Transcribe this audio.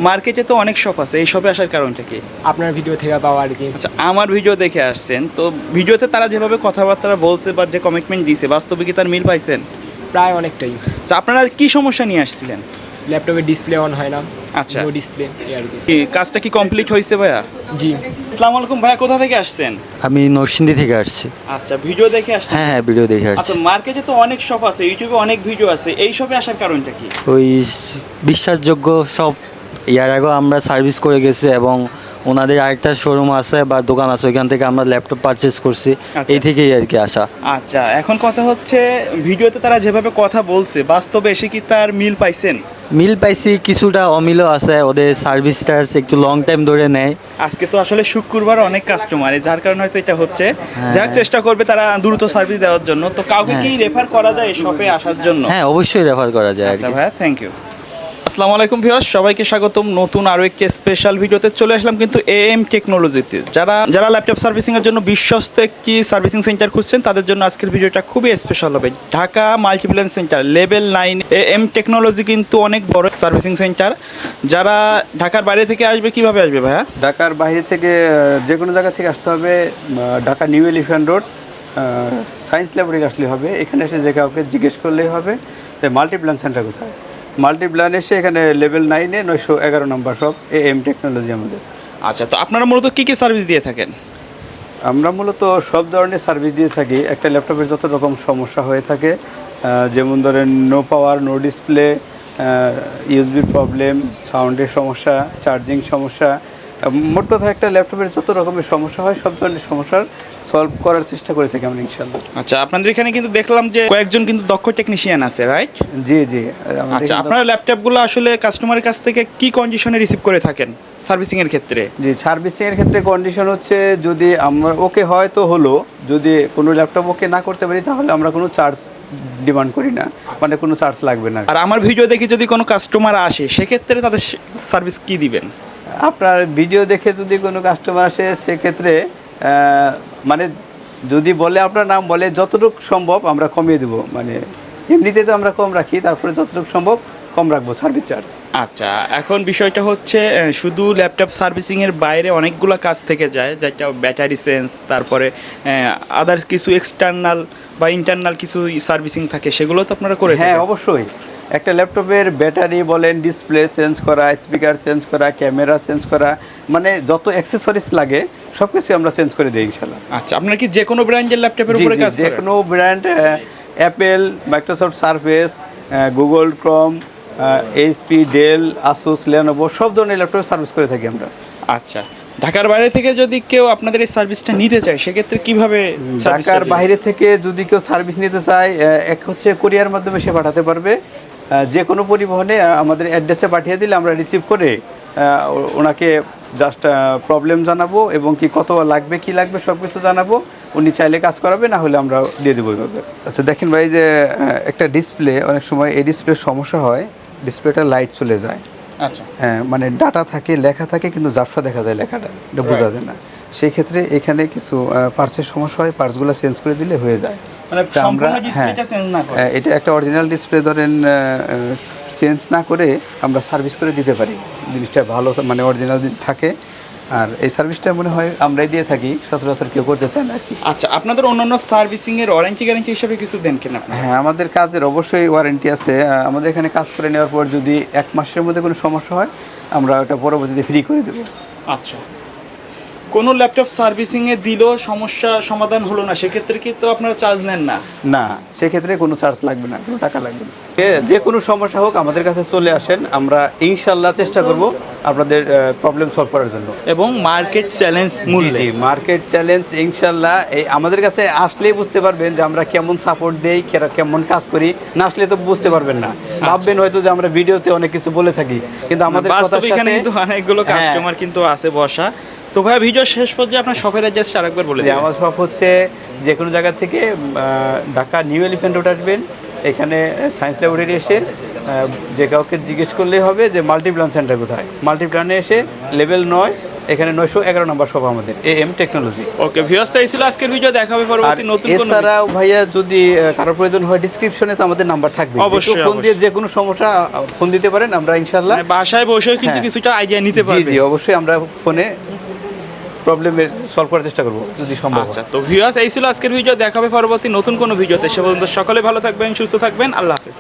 মার্কেটে তো অনেক শপ আছে, এই শপে আসার কারণটা কি? আপনার ভিডিও থেকে পাওয়া আর কি। আচ্ছা, আমার ভিডিও দেখে আসছেন তো, ভিডিওতে তারা যেভাবে কথাবার্তা বলছে বা যে কমিটমেন্ট দিয়েছে বাস্তবে কি তার মিল পাইছেন? প্রায় অনেকটাই। আচ্ছা, আপনারা কি সমস্যা নিয়ে আসছিলেন? ল্যাপটপের ডিসপ্লে অন হয় না, আচ্ছা, নো ডিসপ্লে আর কি। কি কাজটা কি কমপ্লিট হয়েছে ভাইয়া? জি। আসসালামু আলাইকুম ভাইয়া, কোথা থেকে আসছেন? আমি নরসিংদী থেকে আসছি। আচ্ছা, ভিডিও দেখে আসছেন? হ্যাঁ হ্যাঁ, ভিডিও দেখে আসছি। আচ্ছা, মার্কেটে তো অনেক শপ আছে, ইউটিউবে অনেক ভিডিও আছে, এই শপে আসার কারণটা কি? ওই বিশ্বাসযোগ্য সব, ইয়ার আগেও আমরা সার্ভিস করে গেছি এবং ওনাদের আরেকটা শোরুম আছে বা দোকান আছে, ওইখান থেকে আমরা ল্যাপটপ পারচেস করছি। আচ্ছা। এই থেকেই আর কি আসা। আচ্ছা, এখন কথা হচ্ছে ভিডিওতে তারা যেভাবে কথা বলছে বাস্তবে এসে কি তার মিল পাইছেন? মিল পাইছি, কিছুটা অমিলও আছে। ওদের সার্ভিসটা একটু লং টাইম ধরে নেয়। আজকে তো আসলে শুক্রবার, অনেক কাস্টমার, যার কারণে হয়তো এটা হচ্ছে। হ্যাঁ। যার চেষ্টা করবে তারা দ্রুত সার্ভিস দেওয়ার জন্য। তো কাউকে কি রেফার করা যায় শপে আসার জন্য? হ্যাঁ, অবশ্যই রেফার করা যায় আর আচ্ছা কি। ভাইয়া, থ্যাংক ইউ। আসসালামু আলাইকুম ভিউয়ার্স, সবাইকে স্বাগতম নতুন আরও একটি স্পেশাল ভিডিওতে। চলে আসলাম কিন্তু এএম টেকনোলজিতে। যারা ল্যাপটপ সার্ভিসিংয়ের জন্য বিশ্বস্ত একটি সার্ভিসিং সেন্টার খুঁজছেন তাদের জন্য আজকের ভিডিওটা খুবই স্পেশাল হবে। Dhaka Multiplan centre level 9 am technology কিন্তু অনেক বড় সার্ভিসিং সেন্টার। যারা ঢাকার বাইরে থেকে আসবে, কিভাবে আসবে ভাইয়া? ঢাকার বাইরে থেকে যে কোনো জায়গা থেকে আসতে হবে। Dhaka new elephant road science laboratory আসলে হবে। এখানে এসে যে কাউকে জিজ্ঞেস করলেই হবে যে মাল্টিপ্ল্যান সেন্টার কোথায়। মাল্টিপ্ল্যান এসে এখানে লেভেল 9-এ 911 নম্বর শপ এএম টেকনোলজি আমাদের। আচ্ছা, তো আপনারা মূলত কী কী সার্ভিস দিয়ে থাকেন? আমরা মূলত সব ধরনের সার্ভিস দিয়ে থাকি। একটা ল্যাপটপের যত রকম সমস্যা হয়ে থাকে, যেমন ধরেন নো পাওয়ার, নো ডিসপ্লে, ইউএসবির প্রবলেম, সাউন্ডের সমস্যা, চার্জিং সমস্যা, মোট কথা একটা ল্যাপটপের যত রকমের সমস্যা হয় সব ধরনের সমস্যার সলভ করার চেষ্টা করে থাকি আমরা ইনশাআল্লাহ। আচ্ছা, আপনাদের এখানে কিন্তু দেখলাম যে কয়েকজন কিন্তু দক্ষ টেকনিশিয়ান আছে, রাইট? জি জি। আচ্ছা, আপনারা ল্যাপটপগুলো আসলে কাস্টমারের কাছ থেকে কি কন্ডিশনে রিসিভ করে থাকেন সার্ভিসিংয়ের ক্ষেত্রে? জি, সার্ভিসিংয়ের ক্ষেত্রে কন্ডিশন হচ্ছে যদি আমরা ওকে হয় তো হলো, যদি কোনো ল্যাপটপ ওকে না করতে পারি তাহলে আমরা কোনো চার্জ ডিমান্ড করি না, মানে কোনো চার্জ লাগবে না। আর আমার ভিডিও দেখে যদি কোনো কাস্টমার আসে সেক্ষেত্রে তাদের সার্ভিস কি দিবেন? আপনার ভিডিও দেখে যদি কোনো কাস্টমার আসে সেক্ষেত্রে মানে যদি বলে আপনার নাম বলে যতটুকু সম্ভব আমরা কমিয়ে দেবো। মানে এমনিতে তো আমরা কম রাখি, তারপরে যতটুকু সম্ভব কম রাখবো সার্ভিস চার্জ। আচ্ছা, এখন বিষয়টা হচ্ছে শুধু ল্যাপটপ সার্ভিসিংয়ের বাইরে অনেকগুলো কাজ থেকে যায়, যেটা ব্যাটারি চেঞ্জ, তারপরে আদার্স কিছু এক্সটার্নাল বা ইন্টারনাল কিছু সার্ভিসিং থাকে, সেগুলো তো আপনারা করে হ্যাঁ থাকেন? অবশ্যই। একটা ল্যাপটপের ব্যাটারি বলেন, ডিসপ্লে চেঞ্জ করা, স্পিকার চেঞ্জ করা, ক্যামেরা চেঞ্জ করা, মানে যত অ্যাক্সেসরিজ লাগে সব কিছু আমরা চেঞ্জ করে দিই ইনশাল্লাহ। আচ্ছা, আপনারা কি যে কোনো ব্র্যান্ডের ল্যাপটপের উপরে কাজ যে করেন? কোনো brand, Apple, Microsoft Surface, Google Chrome, HP, Dell, Asus, Lenovo সব ধরনের ল্যাপটপ সার্ভিস করে থাকি আমরা। আচ্ছা, ঢাকার বাইরে থেকে যদি কেউ আপনাদের এই সার্ভিসটা নিতে চায় সেক্ষেত্রে কিভাবে? ঢাকার বাইরে থেকে যদি কেউ সার্ভিস নিতে চায়, এক হচ্ছে কোরিয়ার মাধ্যমে সে পাঠাতে পারবে। যে কোনো পরিবহনে আমাদের অ্যাড্রেসে পাঠিয়ে দিলে আমরা রিসিভ করে ওনাকে জাস্ট প্রবলেম জানাবো এবং কি কত লাগবে কি লাগবে সব কিছু জানাবো। উনি চাইলে কাজ করাবে, না হলে আমরা দিয়ে দেবো ওইভাবে। আচ্ছা দেখেন ভাই, যে একটা ডিসপ্লে অনেক সময় এই ডিসপ্লের সমস্যা হয়, ডিসপ্লেটা লাইট চলে যায়। আচ্ছা, হ্যাঁ, মানে ডাটা থাকে, লেখা থাকে, কিন্তু ঝাপসা দেখা যায় লেখাটা, এটা বোঝা যায় না। সেই ক্ষেত্রে এখানে কিছু পার্টসের সমস্যা হয়, পার্টসগুলো চেঞ্জ করে দিলে হয়ে যায়। মানে তা আমরা সম্পূর্ণ ডিসপ্লেটা চেঞ্জ না করে? এটা একটা অরিজিনাল ডিসপ্লে ধরেন চেঞ্জ না করে আমরা সার্ভিস করে দিতে পারি, জিনিসটা ভালো মানে অরিজিনাল থাকে। আর এই সার্ভিসটা মনে হয় আমরাই দিয়ে থাকি, সচরাচর কেউ করতে চায় না আর কি। আচ্ছা, আপনাদের অন্যান্য সার্ভিসিংয়ের ওয়ারেন্টি গ্যারান্টি হিসেবে কিছু দেন কিনা আপনারা? হ্যাঁ, আমাদের কাজের অবশ্যই ওয়ারেন্টি আছে। আমাদের এখানে কাজ করে নেওয়ার পর যদি 1 মাসের মধ্যে কোনো সমস্যা হয় আমরা ওটা পরবর্তীতে ফ্রি করে দেবো। আচ্ছা, কোনো ল্যাপটপ সার্ভিসিংয়ে দিলেও সমস্যা সমাধান হলো না, সেক্ষেত্রে কি তো আপনারা চার্জ নেন না? না, সেক্ষেত্রে কোনো চার্জ লাগবে না, কোনো টাকা লাগবে না। যে কোনো সমস্যা হোক আমাদের কাছে চলে আসেন, আমরা ইনশাল্লাহ চেষ্টা করব আপনাদের প্রবলেম সলভ করার জন্য। এবং মার্কেট চ্যালেঞ্জ মূল্যে। মার্কেট চ্যালেঞ্জ ইনশাল্লাহ এই আমাদের কাছে আসলেই বুঝতে পারবেন যে আমরা কেমন সাপোর্ট দেই, কেমন কাজ করি। না আসলে তো বুঝতে পারবেন না, ভাববেন হয়তো যে আমরা ভিডিওতে অনেক কিছু বলে থাকি, কিন্তু আমাদের বাস্তবে এখানে কিন্তু অনেকগুলো কাস্টমার কিন্তু আছে বসা। তো ভাই, ভিডিও শেষ পর্যায়ে আপনার শপের অ্যাড্রেস আরেকবার বলে দিন। আমার শপ হচ্ছে যে কোনো জায়গা থেকে ঢাকা নিউ এলিফ্যান্ট রোড আসবেন, এখানে সায়েন্স ল্যাবরেটরি এসে যে কাউকে জিজ্ঞেস করলেই হবে যে মাল্টিপ্ল্যান সেন্টার কোথায়। মাল্টিপ্ল্যানে এসে লেভেল 9 এখানে 911 নম্বর শপ আমাদের AM টেকনোলজি। ওকে ভিউয়ার্স, এই ছিল আজকের ভিডিও। দেখা হবে আর পরবর্তী নতুন কোনো এছাড়াও ভাইয়া যদি কারো প্রয়োজন হয় ডিসক্রিপশনে তো আমাদের নাম্বার থাকবে, অবশ্যই, ফোন দিয়ে যে কোনো সমস্যা ফোন দিতে পারেন, আমরা ইনশাআল্লাহ মানে বাসায় বসেও কিন্তু হ্যাঁ। কিছুটা আইডিয়া নিতে জি পারবে। জি অবশ্যই আমরা ফোনে প্রবলেমের সলভ করার চেষ্টা করব যদি সম্ভব হয়। আচ্ছা, তো ভিউয়ার্স এই ছিল আজকের ভিডিও। দেখা হবে পরবর্তী নতুন কোনো ভিডিওতে। সে পর্যন্ত সকলে ভালো থাকবেন, সুস্থ থাকবেন। আল্লাহ হাফেজ।